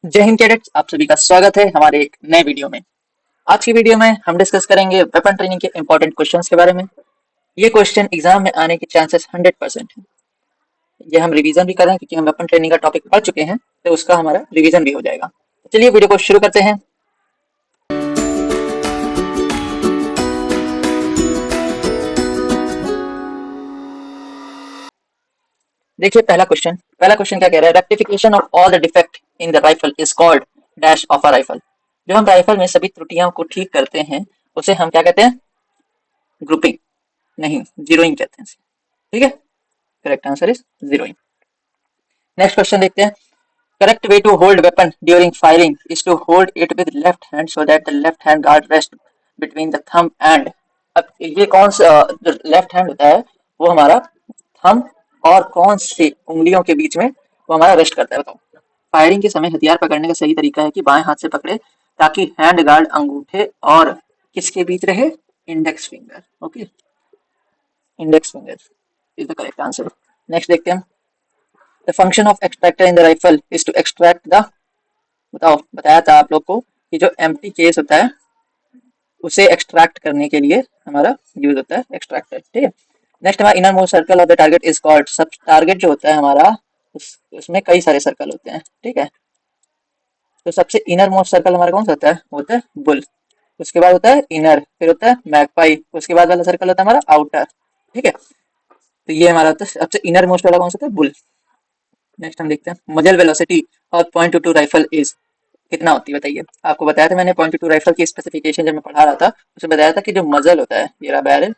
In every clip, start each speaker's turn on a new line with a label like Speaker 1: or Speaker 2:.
Speaker 1: जय हिंद कैडेट्स, आप सभी का स्वागत है हमारे एक नए वीडियो में। आज की वीडियो में हम डिस्कस करेंगे वेपन ट्रेनिंग के इंपॉर्टेंट क्वेश्चंस के बारे में। ये क्वेश्चन एग्जाम में आने के चांसेस 100% हैं। ये हम रिवीजन भी कर रहे हैं क्योंकि हम वेपन ट्रेनिंग का टॉपिक पढ़ चुके हैं, तो उसका हमारा रिवीजन भी हो जाएगा। तो चलिए वीडियो को शुरू करते हैं। देखिए पहला क्वेश्चन क्या कह रहा है, rectification of all the defect in the rifle is called dash of a rifle. जो हम राइफल में सभी त्रुटियों को ठीक करते हैं उसे हम क्या कहते हैं? ग्रुपिंग नहीं, जीरोइंग कहते हैं। ठीक है, correct answer is zeroing. Next question देखते हैं। Correct way to hold weapon during firing is to hold it with left hand so that the left hand guard rest between the thumb and. अब ये कौन सा जो left hand होता है वो हमारा थंब और कौन सी उंगलियों के बीच में वो हमारा रेस्ट करता है? बताओ। फायरिंग के समय हथियार पकड़ने का सही तरीका है कि बाएं हाथ से पकड़े ताकि हैंड गार्ड अंगूठे और किसके बीच रहे? Index finger. Okay, index finger is the correct answer. Next देखते हैं। The function of extractor in the rifle is to extract the. बताओ, बताया था आप लोग को कि जो एम्प्टी केस होता है उसे एक्सट्रैक्ट करने के लिए हमारा यूज होता है एक्सट्रैक्टर। ठीक है। नेक्स्ट हमारा inner most circle of the target is called. सब टारगेट जो होता है हमारा उसमें कई सारे सर्कल होते हैं। ठीक है, तो सबसे इनर मोस्ट सर्कल हमारा कौन सा होता है बुल। उसके बाद होता है इनर, फिर होता है मैगपाई, उसके बाद वाला सर्कल होता है हमारा आउटर। ठीक है, तो ये हमारा होता है सबसे इनर मोस्ट वाला कौन सा होता है? बुल। नेक्स्ट हम देखते हैं। मजल वेलोसिटी और .22 राइफल इज कितना होती है बताइए। आपको बताया था मैंने .22 राइफल की स्पेसिफिकेशन जब मैं पढ़ा रहा था, उसमें बताया था कि जो मजल होता है ये रहा बैरल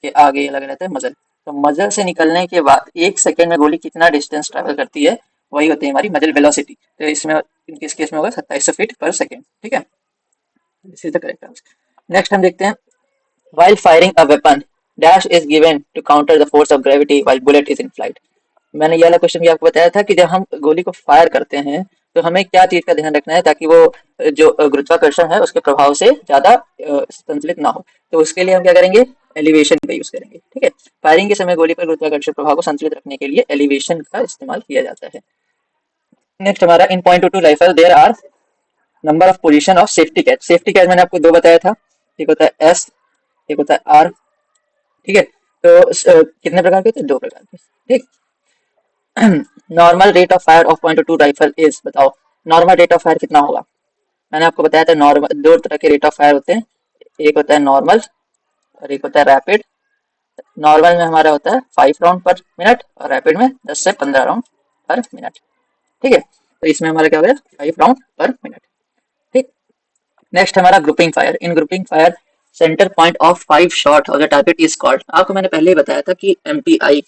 Speaker 1: के आगे ये लगा रहता है मजल। तो मजल से निकलने के बाद 1 सेकेंड में गोली कितना डिस्टेंस ट्रेवल करती है, वही होती है हमारी मजल वेलोसिटी। तो इसमें किस केस में होगा? 2700 फीट पर सेकेंड। ठीक है, this is the correct answer. Next हम देखते हैं। While firing a weapon, dash is given to counter the force of gravity while bullet is in flight. मैंने ये वाला क्वेश्चन भी आपको बताया था कि जब हम गोली को फायर करते हैं तो हमें क्या चीज का ध्यान रखना है ताकि वो जो गुरुत्वाकर्षण है उसके प्रभाव से ज्यादा संतुलित ना हो। तो उसके लिए हम क्या करेंगे? एलिवेशन का यूज करेंगे। ठीक है, फायरिंग के समय गोली पर गुरुत्वाकर्षण प्रभाव को संतुलित रखने के लिए एलिवेशन का इस्तेमाल किया जाता है। नेक्स्ट हमारा in .22 rifle there are number of position of safety catch. Safety catch मैंने आपको दो बताया था, एक होता है एस, एक होता है आर। ठीक है, तो कितने प्रकार के होते हैं? 2 प्रकार के। ठीक। Normal rate of fire of .22 rifle is. बताओ नॉर्मल रेट ऑफ फायर कितना होगा? मैंने आपको बताया था नॉर्मल 2 तरह के रेट ऑफ फायर होते हैं, एक होता है नॉर्मल और एक होता है रैपिड। नॉर्मल में हमारा होता है 5 राउंड पर मिनट और रैपिड में 10 से 15 राउंड पर मिनट। ठीक है, तो इसमें हमारा क्या हो गया? 5 राउंड पर मिनट। ठीक। नेक्स्ट हमारा grouping fire. In grouping fire centre point of 5 shot और द टारगेट इज कॉल्ड। आपको मैंने पहले ही बताया था कि एमपीआई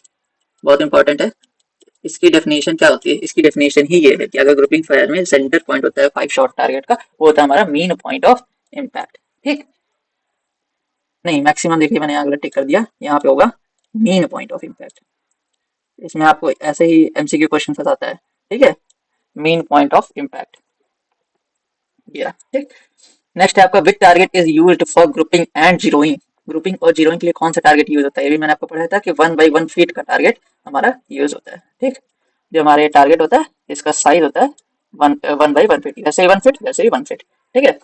Speaker 1: बहुत इंपॉर्टेंट है। इसकी डेफिनेशन क्या होती है? इसकी डेफिनेशन ही ये है कि अगर ग्रुपिंग फायर में सेंटर पॉइंट होता है 5 शॉट टारगेट का, वो होता है हमारा मीन पॉइंट ऑफ इम्पैक्ट। ठीक, नहीं मैक्सिमम, देखिए मैंने यहाँ गलत टिक कर दिया, यहाँ पे होगा मीन पॉइंट ऑफ इम्पैक्ट। इसमें आपको ऐसे ही एमसीक्यू क्वेश्चन फंसाता है। ठीक है, मीन पॉइंट ऑफ इम्पैक्ट। ठीक। नेक्स्ट है आपका which target is used for grouping and zeroing. Grouping और जीरोइंग के लिए कौन सा टारगेट यूज होता है? ये भी मैंने आपको पढ़ाया था कि 1/1 फीट का टारगेट हमारा यूज होता है। ठीक, जो हमारे टारगेट होता है इसका साइज होता है 1/1 फीट, वैसे ही 1 फीट वैसे ही 1 फीट। ठीक है,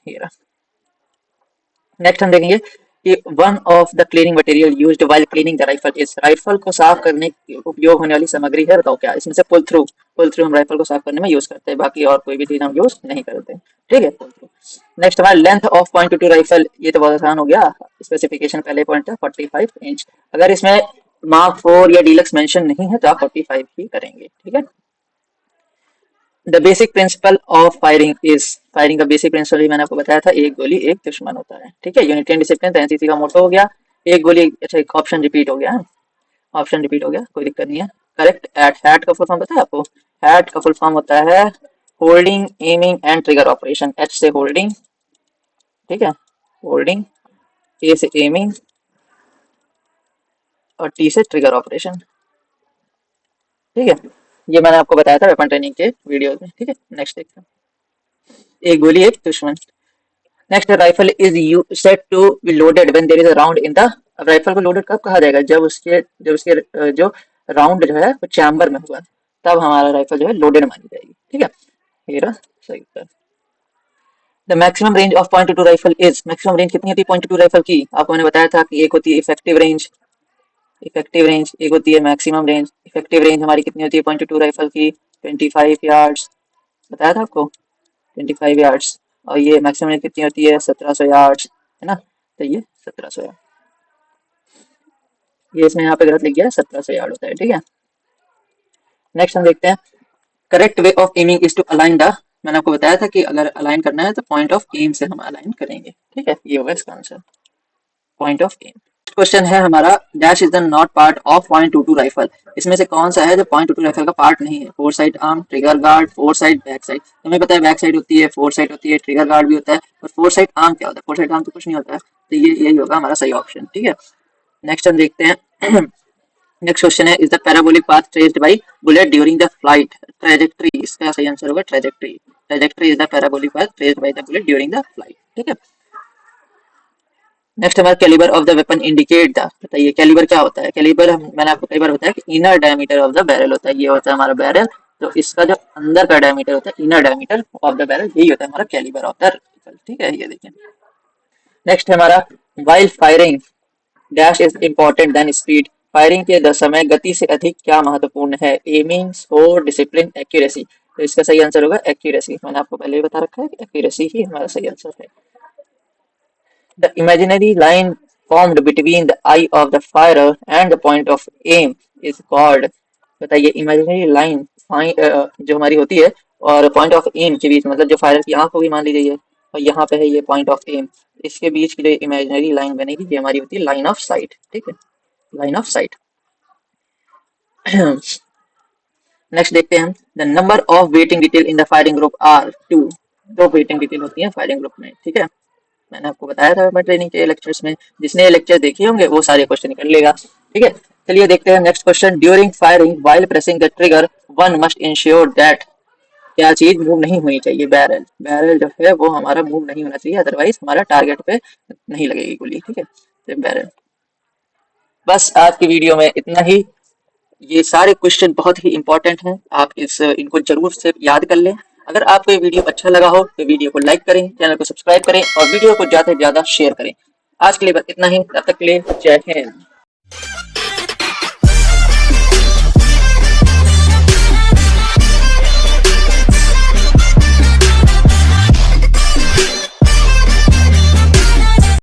Speaker 1: ये रहा। नेक्स्ट हम देखेंगे कि one of the cleaning material used while cleaning the rifle is. Rifle को साफ करने की उपयोग होने वाली सामग्री है, बताओ क्या? इसमें से पुल थ्रू हम राइफल को साफ करने में यूज करते हैं, बाकी और कोई भी चीज हम यूज नहीं करते। ठीक है, पुल थ्रू। नेक्स्ट हमारा लेंथ ऑफ .22 राइफल। ये तो बहुत आसान हो गया, स्पेसिफिकेशन पहले पॉइंट था 45 इंच। अगर इसमें मार्क 4 या डीलक्स मेंशन नहीं है तो आप 45 ही करेंगे। ठीक है। The basic principle of firing is. Firing का बेसिक प्रिंसिपल मैंने आपको बताया था, एक गोली एक दुश्मन होता है। ठीक है, यूनिटी एंड डिसिप्लिन एनसीसी का मोटो हो गया। एक गोली, अच्छा एक ऑप्शन रिपीट हो गया, ऑप्शन रिपीट हो गया, कोई दिक्कत नहीं है। करेक्ट। हैट का फुल फॉर्म पता है आपको? हैट का फुल फॉर्म होता है holding, aiming and trigger operation. H से होल्डिंग, ठीक है, होल्डिंग, ए से एमिंग और टी से ट्रिगर ऑपरेशन। ठीक है, ये मैंने आपको बताया था वेपन ट्रेनिंग के वीडियो में। ठीक है, नेक्स्ट देखते हैं। एक गोली एक दुश्मन। Next rifle is you set to be loaded when there is a round in the. अब राइफल को लोडेड कब कहा जाएगा? जब उसके जो राउंड जो है वो चैम्बर में हुआ, तब हमारा राइफल जो है लोडेड मानी जाएगी। ठीक है, 13 सही उत्तर। The maximum range of .22 rifle is, maximum range कितनी होती है .22 राइफल की? आपको मैंने बताया था कि एक होती है इफेक्टिव रेंज, एक होती है मैक्सिमम रेंज। इफेक्टिव रेंज हमारी कितनी होती है .22 राइफल की? 25 यार्ड्स, बताया था आपको 25 यार्ड्स। और ये मैक्सिमम रेंज कितनी होती है? 1700 यार्ड्स, है ना। तो ये 1700 यार्ड, ये इसमें यहाँ पे गलत लिख गया है, 1700 यार्ड होता है, ठीक है। नेक्स्ट हम देखते हैं, correct way of aiming is to align the, मैंने आपको बताया था कि अगर अलाइन करना है तो पॉइंट ऑफ एम से हम अलाइन करेंगे, ठीक है। ये होगा इसका आंसर, पॉइंट ऑफ एम। क्वेश्चन है हमारा, dash is the not part of .22 rifle, इसमें से कौन सा है जो .22 राइफल का पार्ट नहीं है? Four side arm, trigger guard, four side, back side. हमें पता है बैक साइड होती है, फोर साइड होती है, ट्रिगर गार्ड भी होता है, और फोर साइड आर्म क्या होता है? फोर साइड आर्म तो कुछ नहीं होता है, तो ये यही होगा हमारा सही ऑप्शन, ठीक है। नेक्स्ट हम देखते हैं, नेक्स्ट क्वेश्चन है, is the parabolic path traced by bullet during the flight trajectory, इसका सही आंसर होगा trajectory. Trajectory is the parabolic path traced by the bullet during the flight, ठीक है। नेक्स्ट हमारा calibre of the weapon indicate the, बताइए calibre क्या होता है? कैलिबर मैंने आपको कई बार बताया कि inner diameter of the barrel होता है, ये होता है हमारा बैरल, तो इसका जो अंदर का डायमीटर होता है, inner diameter of the barrel, यही होता है हमारा कैलिबर ऑफ द राइफल, ठीक है। ये देखिए नेक्स्ट है हमारा, while firing dash is important then speed, firing के समय गति से अधिक क्या महत्वपूर्ण है? Aiming, score, discipline, accuracy. तो इसका सही आंसर होगा एक्यूरेसी, मैंने आपको पहले ही बता रखा है कि एक्यूरेसी ही हमारा सही आंसर है। The imaginary line formed between the eye of the firer and the point of aim is called, बताइए इमेजिनरी लाइन जो हमारी होती है और पॉइंट ऑफ एम के बीच, मतलब जो फायर की आंख होगी मान ली गई है और यहाँ पे है ये पॉइंट ऑफ एम, इसके बीच की जो इमेजिनरी लाइन बनेगी ये हमारी होती है लाइन ऑफ साइट, ठीक है, लाइन ऑफ साइट। नेक्स्ट देखते हैं हम, the number of waiting detail in the firing group are 2, दो वेटिंग डिटेल होती है फायरिंग ग्रुप में, ठीक है। मैंने आपको बताया था मैं ट्रेनिंग के लेक्चर्स में, जिसने ये लेक्चर देखे होंगे वो सारे क्वेश्चन कर लेगा, ठीक है। चलिए देखते हैं next question, during firing while pressing the trigger one must ensure that, क्या चीज मूव नहीं होनी चाहिए? बैरल, बैरल जो है वो हमारा मूव नहीं होना चाहिए, अदरवाइज हमारा टारगेट पे नहीं लगेगी गोली, ठीक है। तो बैरल। बस आज की वीडियो में इतना ही, ये सारे क्वेश्चन बहुत ही इंपॉर्टेंट हैं, आप इनको जरूर से याद कर लें। अगर आपको ये वीडियो अच्छा लगा हो तो वीडियो को लाइक करें, चैनल को सब्सक्राइब करें और वीडियो को ज़्यादा से ज़्यादा शेयर करें। आज के लिए बस इतना ही, तब तक के लिए जय हिंद।